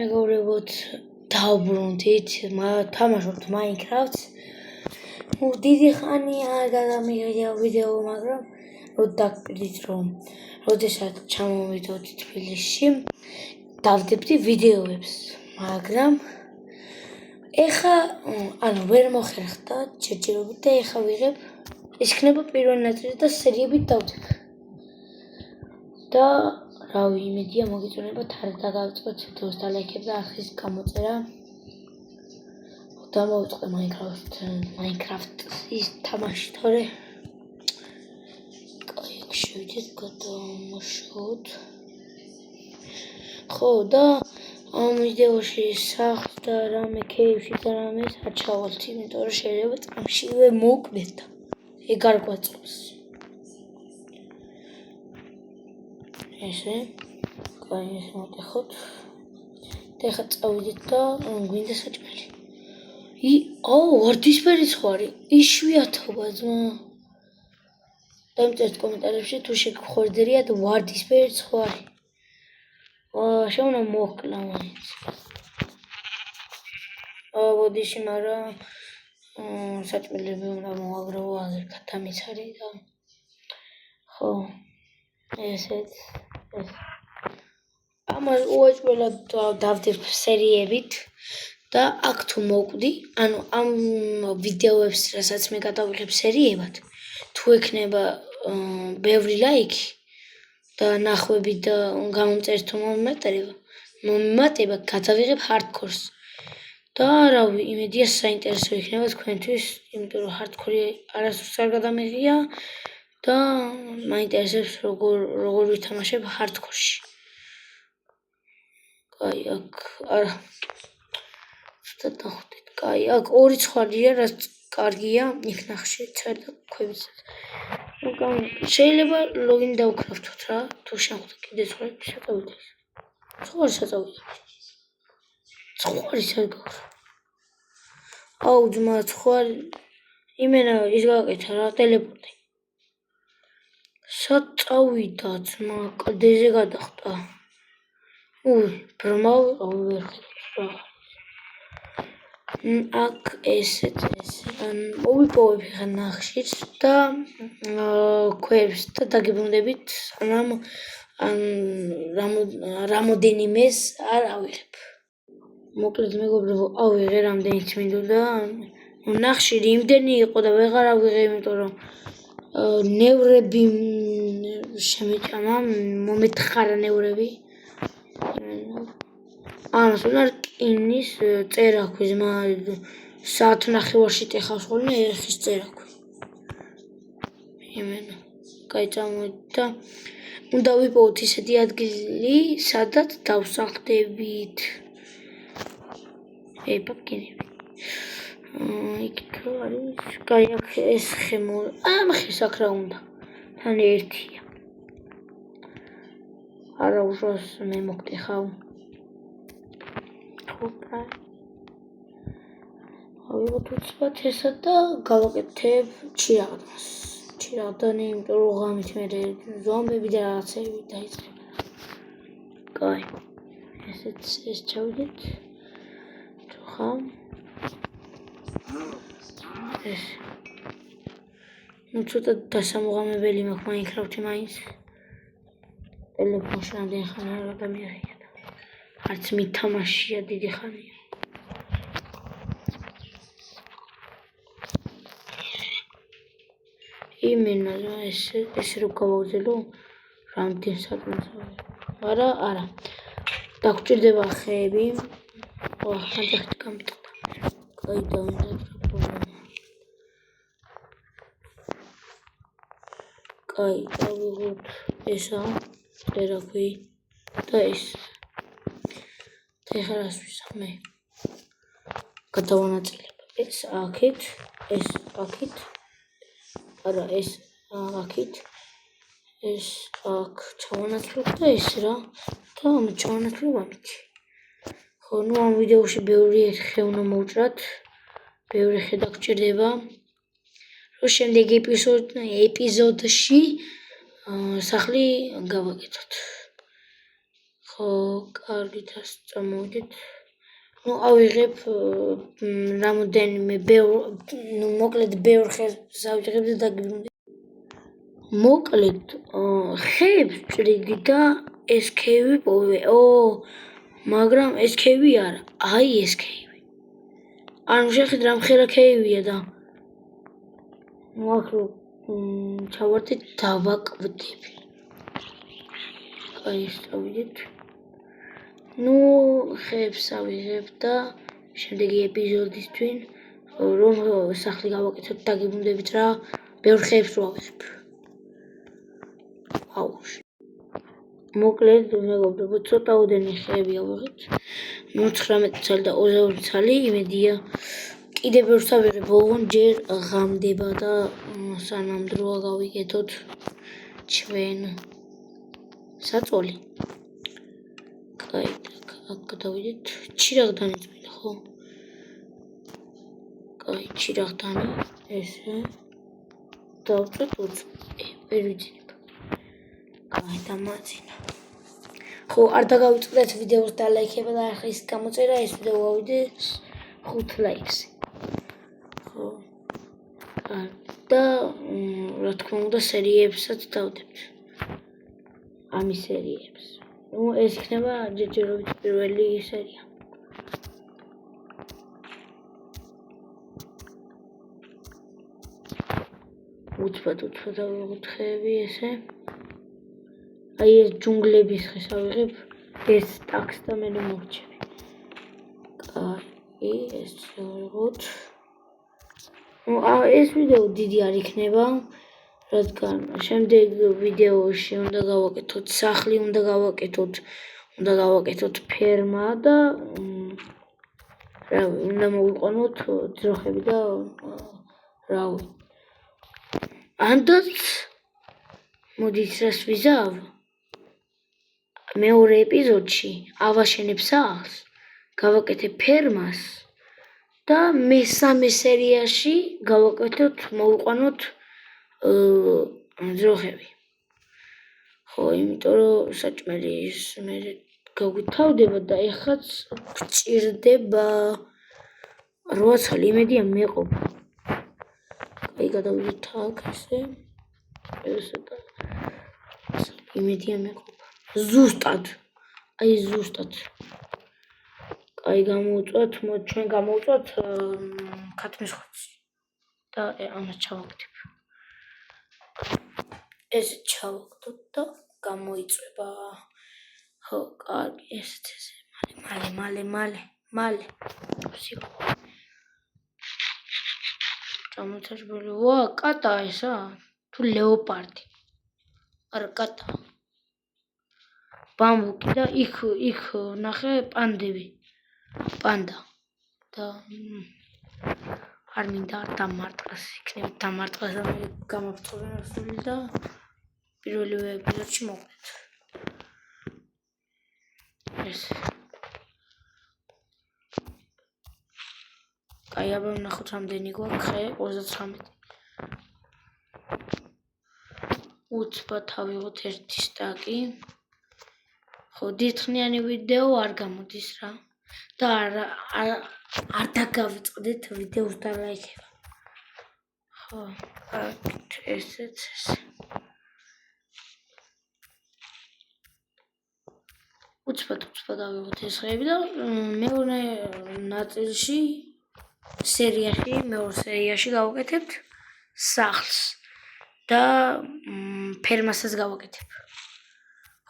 მეგობრებოთ, დავბრუნდით, თამაშობთ Minecraft-ს. დიდი ხანია არ გადამიღია ვიდეო, მაგრამ დაგკვირდით, რომ როდესაც ჩამოვიდოდი თბილისში, დავდებდი ვიდეოებს, მაგრამ ეხა ვერ მოხერხდა ჯერჯერობით და ეხა ვიღებ, ეს იქნება პირველი ნაწილი და სერიებით დავდებ. და რავი, იმედია მოგიწონებათ, არ დაგავიწყოთ ვიდეოს და ლაიქებ და ახლის გამოწერა. და მოვიწყე Minecraft-ის თამაში, თორე კაი, შევიდეთ, გადავამუშავოთ. ხო, და ამ ვიდეოში სახლს და რამე კეიფში და რამეს არ ჩავალთ, იმიტომ რომ შეიძლება წამშივე მოვკვდეთ და ეგ არ გვაწყობს. ესე, კაი, ეს მოვტეხოთ. და ეხლა წავიდეთ და გვინდა საჭმელი. ვარდისფერი ხო არის? იშვიათობა ძმა. დამწერთ კომენტარებში თუ შეგხვედრიათ ვარდისფერი ხო არის. შეუნა მოვკლა მაინც. ბოდიში, მაგრამ საჭმელები უნდა მოვაგროვო აგერ დამიცარი და ხო. ესეც ეს. ამას უეჭველად დავდებ სერიებით. და აქ თუ მოვკვდი, ანუ ამ ვიდეოებს, რასაც მე გადავიღებ სერიებად, თუ ექნება ბევრი ლაიქი და ნახვები და გამომწერთ თუ მომიმატება, გადავიღებ hardcore-ს. და რავი, იმედია საინტერესო იქნება თქვენთვის, იმიტომ რომ hardcore არასდროს არ გადამიღია და მაინტერესებს როგორ ვითამაშებ hardcore-ში. კაი, აქ არა დახვდით. კაი, აქ ორი ცხვარია, რაც კარგია, იქ ნახში წერდა ქვებიცაც. შეიძლება ლოგინი დავკრაფტოთ რა, თუ შეხვდეთ კიდე ცხვარი საწავიდეთ. ცხვარი საწავიდეთ. ცხვარი სად გაქვს? ძმა, ცხვარი იმენა ის გაკეთა რა, ტელეპორტი. სად წავიდა ძმა, კლდეზე გადახტა. ბრმავი ვერ ხედავ. აქ ესეც მოვიპოვებ ხა ნახშიც და ქვებს და დაგიბრუნდებით, რამოდენიმეს არ ავიღებ. მოკლედ მეგობრებო, ავიღე რამდენიც მინდოდა. ნახში იმდენი იყო და ვეღარ ავიღე, იმიტომ რომ ნევრები შემეჭამა, მომეთხარა ნევრები. ამას უნდა რკინის წერა აქვს, საათ ნახევარში ტეხავს ხოლმე ერხის წერა აქვს. იმენა, კაი წამოვიდა. უნდა ვიპოვოთ ისეთი ადგილი, სადაც დავსახლდებით. პაპკინები. იქ თუ არის, კაი, აქ ეს ხემო, ამ ხეს აქ რა უნდა. თან ერთია. არა უშავს მე მოგტეხავ. ავიღოთ უცბად ესა და გავაკეთებ ჩირაღდანს. ჩირაღდანი, იმიტომ რომ ღამით მერე ზომბები და რაღაცები დაიწყება. კაი, ესეც ეს ჩავიდეთ. ხა ეს ცოტა დასამოღამებელი მაქვს Minecraft-ი მაინც. ტელეფონში რამდენი ხანია არ გადამიღია. არც მითამაშია დიდი ხანია. იმენა ეს რო გავაგზელო რამდენ საათს. არა. დაგჭირდება ხეები. ხანჯახით გამიტყდა. კაი, დავინდა პრობლემა. კაი, დავიღოთ ესა, წერაქვი და ეს. ეხლა რას ვისახ მე? გადავანაწილებ. ეს აქეთ, ეს აქეთ. არა, ეს აქეთ. ეს აქ ჩავანაცვლებ და ეს რა. და ჩავანაცვლებ ამით. ხო, ამ ვიდეოში ბევრი ხე უნდა მოვჭრათ. ბევრი ხე დაგჭირდება. რომ შემდეგ ეპიზოდში სახლი გავაკეთოთ. ხო, კარგით, ასე წამოვიდეთ. ნუ ავიღებ რამოდენიმე მოკლედ ბევრ ხეს ავიღებ და დაგიბრუნდით. მოკლედ ხეებს ვჭრიდი და ეს ქეივი პოვე. მაგრამ ეს ქეივი არა, აი ეს ქეივი. ანუ შეხედე რამხელა ქეივია და ნუ აქ რო ჩავარდით დავაკვდები. აი ეს წავიდეთ. ნუ ხეებს ავიღებ და შემდეგი ეპიზოდისთვის რომ სახლი გავაკეთოთ დაგიბრუნდებით რა, ბევრ ხეებს რო ავიღებ. აუში. მოკლედ მეგობრებო, ცოტაოდენი ხეები ავიღეთ. 19 ცალი და 22 ცალი იმედია კიდე ბევრს ავიღებ, ოღონ ჯერ ღამდება და სანამ დროა გავიკეთოთ ჩვენ საწოლი. კაი, აქ გადავიდეთ. ჩირაღდანი წმინდა, ხო? კაი, ჩირაღდანი ესე დავწვეთ 20. ვერ ვიცინებ. კაი, დამაძინა. ხო, არ დაგავიწყდეთ ვიდეოს და ლაიქება და ახლის გამოწერა ეს ვიდეო გავიდეს 5 ლაიქზე. ხო. და რა თქმა უნდა სერიებსაც დავდებთ. ამის სერიებს. ნუ ეს იქნება ჯერჯერობით პირველი სერია. უცბად ავიღოთ ხეები ესე. აი ეს ჯუნგლების ხეს ავიღებ, ეს ტაქს და მე მოვჭები. კაი, ეს ავიღოთ. ეს ვიდეო დიდი არ იქნება, რადგან შემდეგ ვიდეოში უნდა გავაკეთოთ სახლი, უნდა გავაკეთოთ ფერმა და რავი, უნდა მოვიყვანოთ ძროხები და რავი. ანდაც მოდით რას ვიზავ? მეორე ეპიზოდში ავაშენებ სახლს, გავაკეთებ ფერმას და მესამე სერიაში მოვიყვანოთ ძროხები. ხო, იმიტომ რომ საჭმელი ის მე გავითავდება და ეხლაც გვჭირდება 8 ცალი, იმედია მეყოფა. კაი, გადავიდეთ აქ ესე. ესე და იმედია მეყოფა. ზუსტად. აი ზუსტად. კაი, გამოვუწვათ, ჩვენ გამოვუწვათ ქათმის ხუთი. და ამას ჩავაგდებ. ეს ჩავაგდოთ და გამოიწვება. ხო, კარგი, ესეც ესე. მალე. ვსიო. ჩამოწერბელი. ვა, კატა ესა? თუ ლეოპარდი. არა, კატა. ბამბუკი და იქ ნახე პანდები. პანდა. და არ მინდა დამარტყას, იქნება დამარტყას და მე გამავწოვე რასული და პირველივე ეპიზოდში მოვიდეთ. ეს. კაი, აბა ვნახოთ რამდენი გვაქვს ხე 39. უცბად ავიღოთ ერთი სტაკი. ხო, დიდხნიანი ვიდეო არ გამოდის რა. და არ დაგავიწყდეთ ვიდეოს და ლაიქება. ხო, ესეც ესე. უცბად ავიღოთ ეს ხეები და მეორე ნაწილში მეორე სერიაში გავაკეთებთ სახლს და ფერმასაც გავაკეთებ.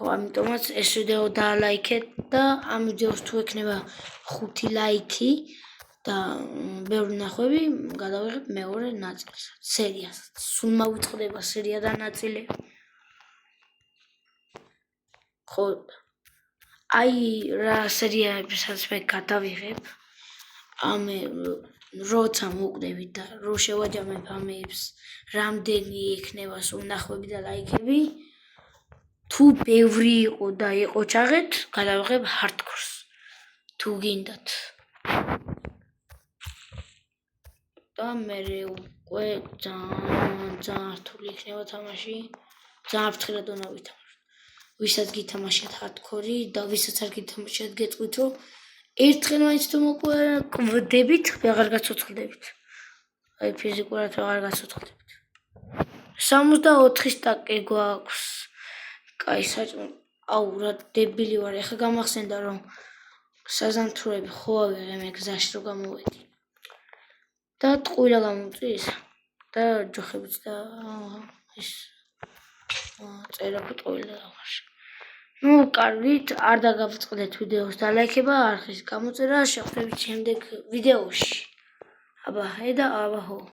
ხო, ამიტომაც ეს ვიდეო დაალაიქეთ და ამ ვიდეოს თუ ექნება 5 ლაიქი და ბევრი ნახვები გადავიღებ მეორე ნაწილს, სერიასაც. სულ მოვიწყდება სერია და ნაწილი. ხო, აი რა სერიებსაც მე გადავიღებ, როცა მოვკვდებით და რო შევაჯამებ ამებს, რამდენი ექნება სულ ნახვები და ლაიქები, თუ ბევრი იყო და იყო ჩაღეთ, გადავიღებ ჰარდკორს. თუ გინდათ. და მე უკვე ძალიან რთული იქნება თამაში. ძალიან ფრთხილად უნდა ვითამაშოთ. ვისაც გითამაშეთ hardcore და ვისაც არ გითამაშეთ გეტყვით რომ ერთხელ მაინც თუ მოკვდებით აღარ გაცოცხლდებით აი ფიზიკურად აღარ გაცოცხლდებით 64 სტაკი გვაქვს კაი საჭმელი აუ რა დებილი ვარ ეხლა გამახსენდა რომ საზამთროები ხო ავიღე მე გზაში რომ გამოვედი და ტყუილა გამომწვის და ჯოხებიც და ეს წერა ტყუილა აღარში ну კარგით არ დაგავწყდეთ ვიდეოს და ლაიქება არხის გამოწერა შევხვდებით შემდეგ ვიდეოში აბა ჰე და აბა ჰო